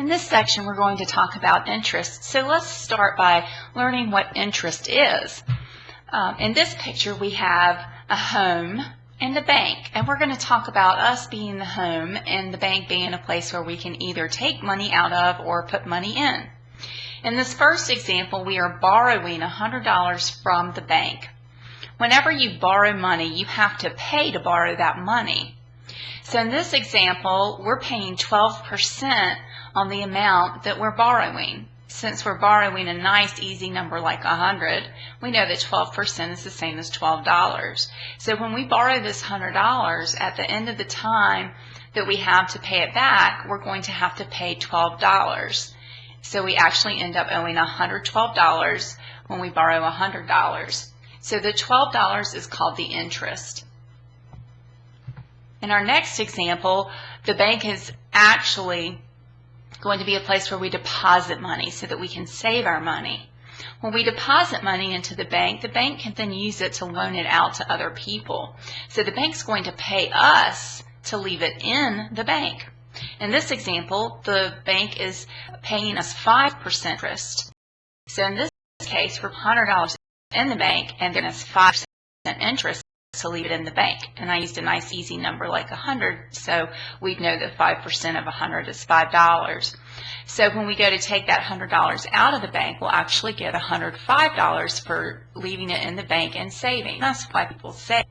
In this section, we're going to talk about interest. So let's start by learning what interest is. In this picture, we have a home and a bank, and we're going to talk about us being the home and the bank being a place where we can either take money out of or put money in. In this first example, we are borrowing $100 from the bank. Whenever you borrow money, you have to pay to borrow that money. So in this example, we're paying 12% on the amount that we're borrowing. Since we're borrowing a nice easy number like 100, we know that 12% is the same as $12. So when we borrow this $100, at the end of the time that we have to pay it back, we're going to have to pay $12. So we actually end up owing $112 when we borrow $100. So the $12 is called the interest. In our next example, the bank is actually going to be a place where we deposit money so that we can save our money. When we deposit money into the bank can then use it to loan it out to other people. So the bank's going to pay us to leave it in the bank. In this example, the bank is paying us 5% interest. So in this case, we're $100 in the bank and then it's 5% interest to leave it in the bank. And I used a nice easy number like 100, so we'd know that 5% of 100 is $5. So when we go to take that $100 out of the bank, we'll actually get $105 for leaving it in the bank and saving. That's why people save.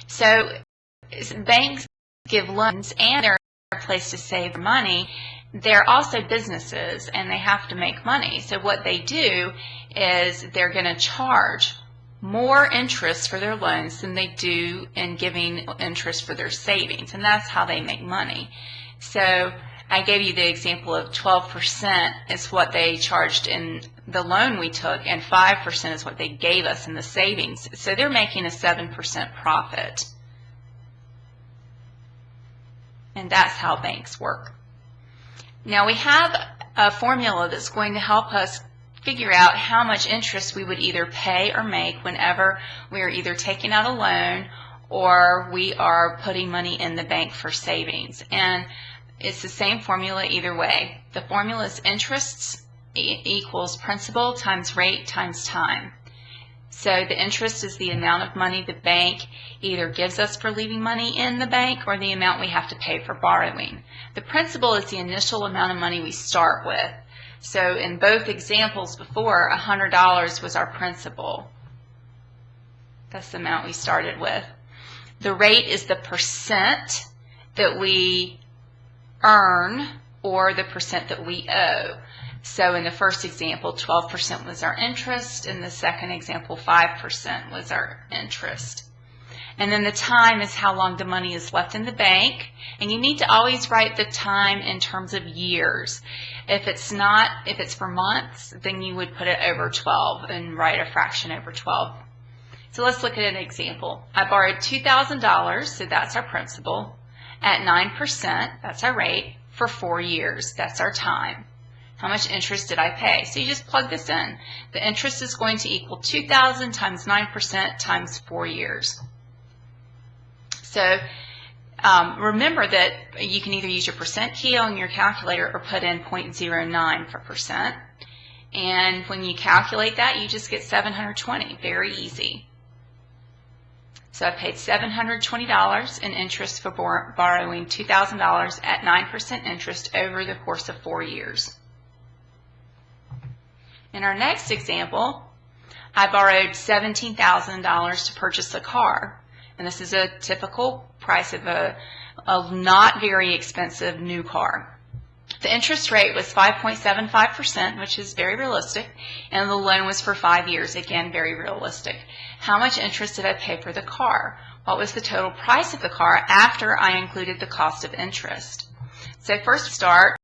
So banks give loans and they're a place to save money. They're also businesses and they have to make money. So what they do is they're going to charge more interest for their loans than they do in giving interest for their savings. And that's how they make money. So I gave you the example of 12% is what they charged in the loan we took and 5% is what they gave us in the savings. So they're making a 7% profit. And that's how banks work. Now we have a formula that's going to help us figure out how much interest we would either pay or make whenever we are either taking out a loan or we are putting money in the bank for savings. And it's the same formula either way. The formula is interest equals principal times rate times time. So the interest is the amount of money the bank either gives us for leaving money in the bank or the amount we have to pay for borrowing. The principal is the initial amount of money we start with. So in both examples before, $100 was our principal. That's the amount we started with. The rate is the percent that we earn or the percent that we owe. So in the first example, 12% was our interest. In the second example, 5% was our interest. And then the time is how long the money is left in the bank. And you need to always write the time in terms of years. If it's for months, then you would put it over 12 and write a fraction over 12. So let's look at an example. I borrowed $2,000, so that's our principal, at 9%, that's our rate, for 4 years, that's our time. How much interest did I pay? So you just plug this in. The interest is going to equal 2,000 times 9% times 4 years. So remember that you can either use your percent key on your calculator or put in 0.09 for percent. And when you calculate that, you just get 720. Very easy. So I paid $720 in interest for borrowing $2,000 at 9% interest over the course of 4 years. In our next example, I borrowed $17,000 to purchase a car. And this is a typical price of a not very expensive new car. The interest rate was 5.75%, which is very realistic, and the loan was for 5 years, again, very realistic. How much interest did I pay for the car? What was the total price of the car after I included the cost of interest? So first start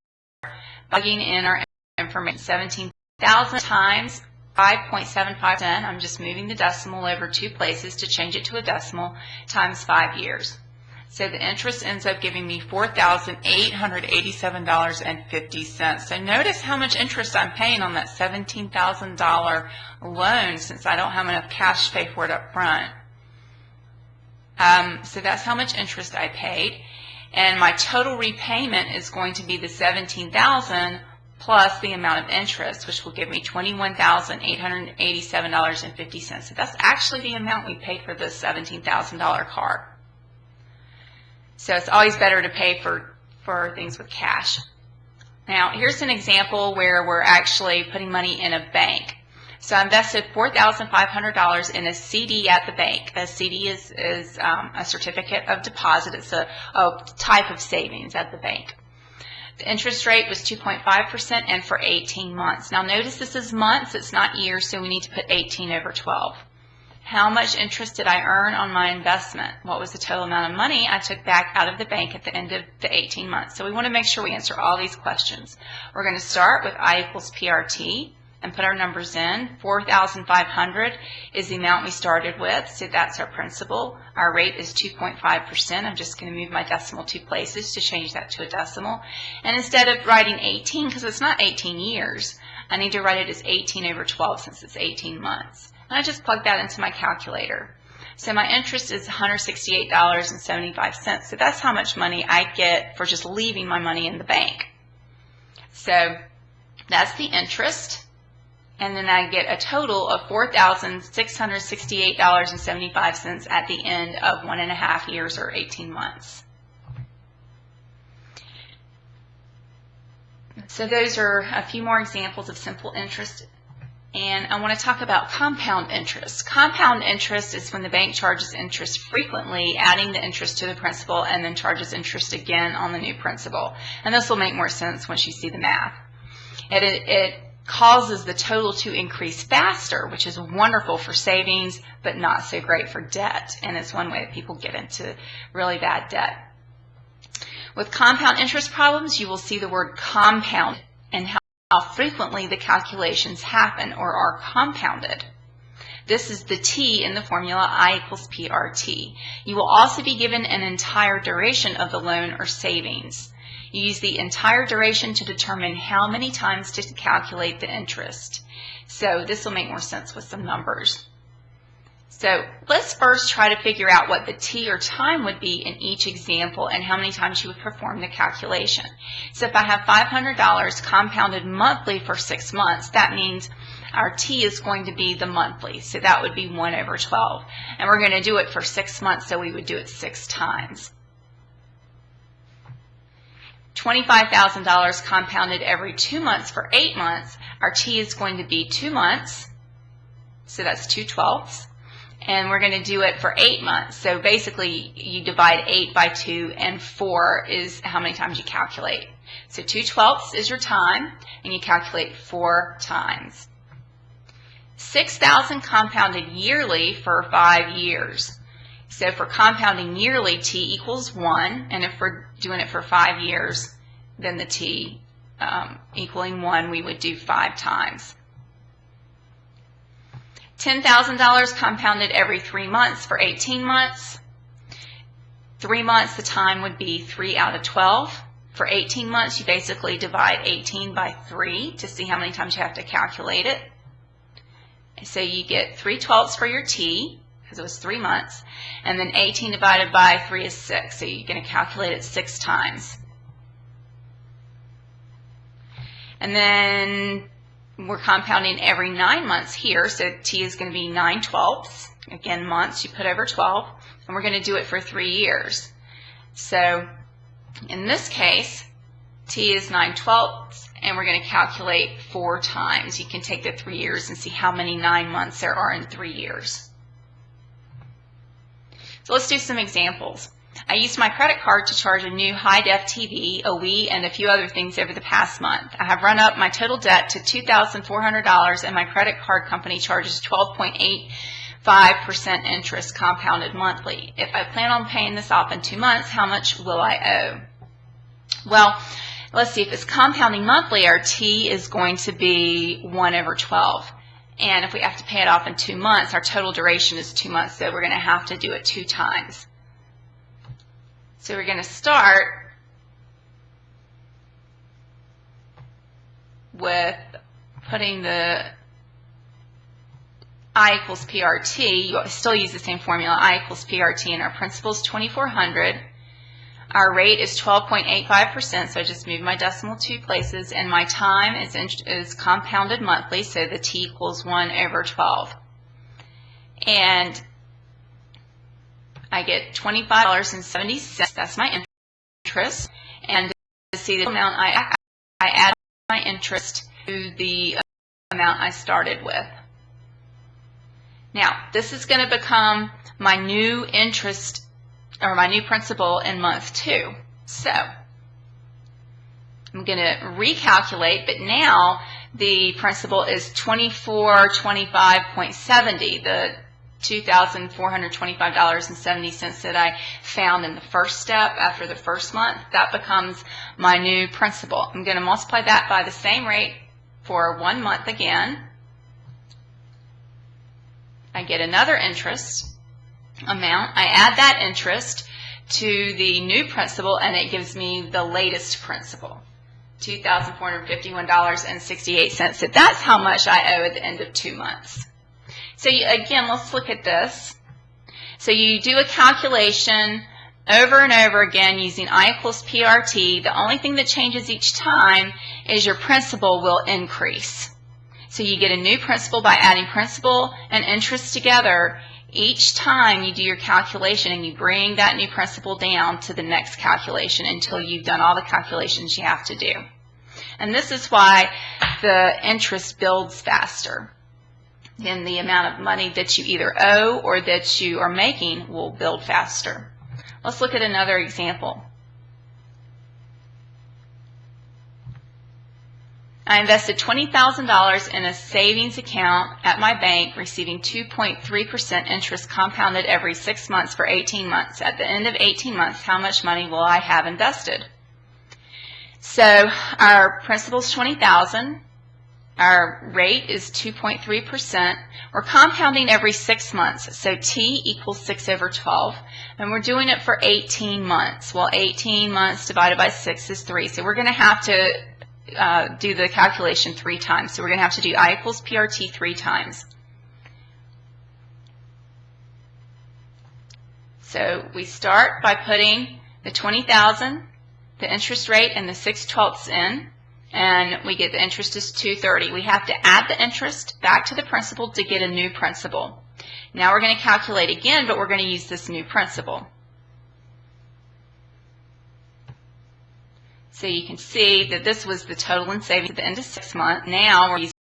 plugging in our information. 17,000 times 5.75%, I'm just moving the decimal over 2 places to change it to a decimal, times 5 years. So the interest ends up giving me $4,887.50. So notice how much interest I'm paying on that $17,000 loan since I don't have enough cash to pay for it up front. So that's how much interest I paid. And my total repayment is going to be the $17,000 plus the amount of interest, which will give me $21,887.50. So that's actually the amount we paid for this $17,000 car. So it's always better to pay for things with cash. Now, here's an example where we're actually putting money in a bank. So I invested $4,500 in a CD at the bank. A CD is a certificate of deposit. It's a type of savings at the bank. The interest rate was 2.5% and for 18 months. Now notice this is months, it's not years, so we need to put 18 over 12. How much interest did I earn on my investment? What was the total amount of money I took back out of the bank at the end of the 18 months? So we want to make sure we answer all these questions. We're going to start with I equals PRT and put our numbers in. 4,500 is the amount we started with, so that's our principal. Our rate is 2.5%. I'm just going to move my decimal 2 places to change that to a decimal. And instead of writing 18, because it's not 18 years, I need to write it as 18 over 12 since it's 18 months. And I just plug that into my calculator. So my interest is $168.75. So that's how much money I get for just leaving my money in the bank. So that's the interest. And then I get a total of $4,668.75 at the end of 1.5 years or 18 months. So those are a few more examples of simple interest. And I want to talk about compound interest. Compound interest is when the bank charges interest frequently, adding the interest to the principal, and then charges interest again on the new principal. And this will make more sense once you see the math. It causes the total to increase faster, which is wonderful for savings, but not so great for debt. And it's one way that people get into really bad debt. With compound interest problems, you will see the word compound and how frequently the calculations happen or are compounded. This is the T in the formula I equals PRT. You will also be given an entire duration of the loan or savings. You use the entire duration to determine how many times to calculate the interest. So this will make more sense with some numbers. So let's first try to figure out what the T or time would be in each example and how many times you would perform the calculation. So if I have $500 compounded monthly for 6 months, that means our T is going to be the monthly. So that would be 1 over 12. And we're going to do it for 6 months, so we would do it 6 times. $25,000 compounded every 2 months for 8 months. Our T is going to be 2 months. So that's 2/12. And we're going to do it for 8 months. So basically, you divide 8 by 2, and 4 is how many times you calculate. So 2/12 is your time, and you calculate 4 times. 6,000 compounded yearly for 5 years. So for compounding yearly, T equals 1, and if we're doing it for 5 years, then the T equaling 1, we would do 5 times. $10,000 compounded every 3 months for 18 months. 3 months, the time would be 3 out of 12. For 18 months, you basically divide 18 by 3 to see how many times you have to calculate it. So you get 3/12 for your T, because it was 3 months, and then 18 divided by 3 is 6, so you're going to calculate it 6 times. And then we're compounding every 9 months here, so T is going to be 9/12. Again, months, you put over 12, and we're going to do it for 3 years. So in this case, T is 9/12, and we're going to calculate 4 times. You can take the 3 years and see how many 9 months there are in 3 years. So let's do some examples. I used my credit card to charge a new high-def TV, a Wii, and a few other things over the past month. I have run up my total debt to $2,400, and my credit card company charges 12.85% interest compounded monthly. If I plan on paying this off in 2 months, how much will I owe? Well, let's see. If it's compounding monthly, our T is going to be 1 over 12. And if we have to pay it off in 2 months, our total duration is 2 months, so we're going to have to do it 2 times. So we're going to start with putting the I equals PRT. You still use the same formula, I equals PRT, and our principal is $2,400. Our rate is 12.85%, so I just moved my decimal 2 places, and my time is compounded monthly, so the T equals 1 over 12. And I get $25.70, that's my interest, and to see the amount I add my interest to the amount I started with. Now, this is going to become my new interest, or my new principal in month 2. So, I'm going to recalculate, but now the principal is $2425.70, the $2,425.70 that I found in the first step after the first month. That becomes my new principal. I'm going to multiply that by the same rate for 1 month again. I get another interest amount. I add that interest to the new principal, and it gives me the latest principal, $2,451.68. So that's how much I owe at the end of 2 months. So again, let's look at this. So you do a calculation over and over again using I equals PRT. The only thing that changes each time is your principal will increase. So you get a new principal by adding principal and interest together. Each time you do your calculation, and you bring that new principal down to the next calculation until you've done all the calculations you have to do. And this is why the interest builds faster. Then the amount of money that you either owe or that you are making will build faster. Let's look at another example. I invested $20,000 in a savings account at my bank, receiving 2.3% interest compounded every 6 months for 18 months. At the end of 18 months, how much money will I have invested? So our principal is $20,000. Our rate is 2.3%. We're compounding every 6 months, so T equals 6 over 12, and we're doing it for 18 months. Well, 18 months divided by 6 is 3, so we're going to have to do the calculation 3 times. So we're going to have to do I equals PRT 3 times. So we start by putting the $20,000, the interest rate, and the 6/12ths in, and we get the interest is $230. We have to add the interest back to the principal to get a new principal. Now we're going to calculate again, but we're going to use this new principal. So you can see that this was the total in savings at the end of 6 months. Now we're using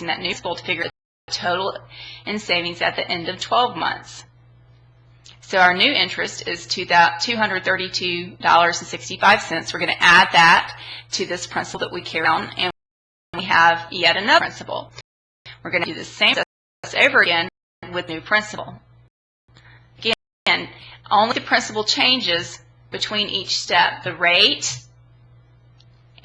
that new principal to figure out the total in savings at the end of 12 months. So our new interest is $232.65. We're going to add that to this principal that we carry on, and we have yet another principal. We're going to do the same process over again with new principal. Again, only the principal changes between each step. The rate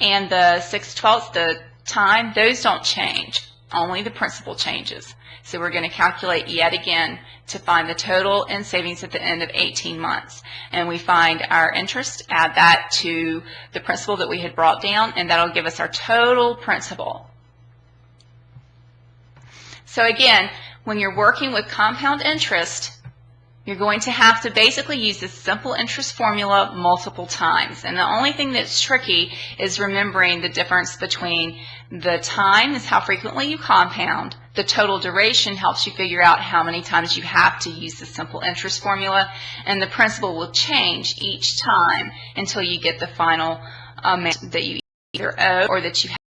and the 6/12ths, the time, those don't change. Only the principal changes. So we're going to calculate yet again to find the total in savings at the end of 18 months. And we find our interest, add that to the principal that we had brought down, and that'll give us our total principal. So again, when you're working with compound interest, you're going to have to basically use this simple interest formula multiple times. And the only thing that's tricky is remembering the difference between the time is how frequently you compound. The total duration helps you figure out how many times you have to use the simple interest formula. And the principal will change each time until you get the final amount that you either owe or that you